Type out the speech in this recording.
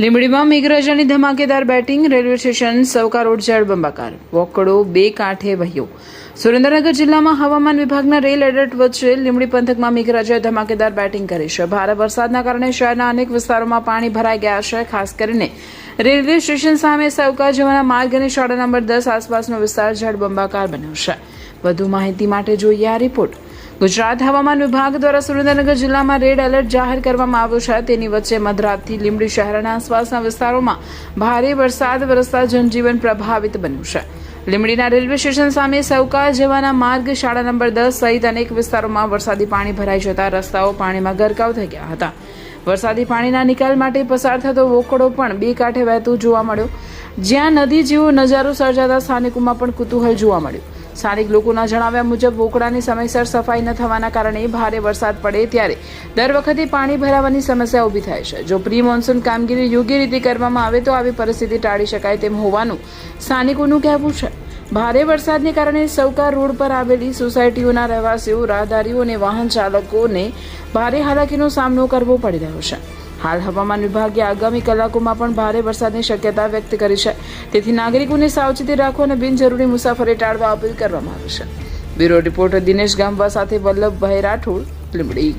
લીંબડીમાં મેઘરાજાની ધમાકેદાર batting, railway station સવકા road જળબંબાકાર, વોકડો બે કાંઠે વહ્યો. સુરેન્દ્રનગર જિલ્લામાં હવામાન વિભાગના રેલ એલર્ટ વચ્ચે લીંબડી પંથકમાં મેઘરાજાએ ધમાકેદાર બેટિંગ કરી છે. ભારે વરસાદના કારણે શહેરના અનેક વિસ્તારોમાં પાણી ભરાઈ ગયા છે. ખાસ કરીને રેલવે સ્ટેશન સામે સવકા જવાના માર્ગ અને શાળા નંબર 10 આસપાસનો વિસ્તાર જળબંબાકાર બન્યો છે. વધુ માહિતી માટે જોઈએ આ રિપોર્ટ. ગુજરાત હવામાન વિભાગ દ્વારા સુરેન્દ્રનગર જિલ્લામાં રેડ એલર્ટ જાહેર કરવામાં આવ્યો છે. તેની વચ્ચે મધરાતથી લીંબડી શહેર અને આસપાસના વિસ્તારોમાં ભારે વરસાદ વરસતા જનજીવન પ્રભાવિત બન્યું છે. લીંબડીના રેલવે સ્ટેશન સામે સવકા જવાના માર્ગ, શાળા નંબર 10 સહિત અનેક વિસ્તારોમાં વરસાદી પાણી ભરાઈ જતા રસ્તાઓ પાણીમાં ગરકાવ થઈ ગયા હતા. વરસાદી પાણીના નિકાલ માટે પસાર થતો વોકડો પણ બે કાંઠે વહેતો જોવા મળ્યો, જ્યાં નદી જેવો નજારો સર્જાતા સ્થાનિકોમાં પણ કુતૂહલ જોવા મળ્યું. સ્થાનિક લોકોના જણાવ્યા મુજબ વોકડાની સમયસર સફાઈ ન થવાના કારણે ભારે વરસાદ પડે ત્યારે દર વખતે પાણી ભરાવાની સમસ્યા ઊભી થાય છે. જો પ્રી મોન્સૂન કામગીરી યોગ્ય રીતે કરવામાં આવે તો આવી પરિસ્થિતિ ટાળી શકાય તેમ હોવાનું સ્થાનિકોનું કહેવું છે. ભારે વરસાદને કારણે સવકા રોડ પર આવેલી સોસાયટીઓના રહેવાસીઓ, રાહદારીઓ અને વાહન ચાલકોને ભારે હાલાકીનો સામનો કરવો પડી રહ્યો છે. હાલ હવામાન વિભાગે આગામી કલાકોમાં પણ ભારે વરસાદની શક્યતા વ્યક્ત કરી છે. તેથી નાગરિકોને સાવચેતી રાખવા અને બિનજરૂરી મુસાફરી ટાળવા અપીલ કરવામાં આવી છે. બ્યુરો રિપોર્ટર દિનેશ ગામવા સાથે વલ્લભભાઈ રાઠોડ, લીંબડી.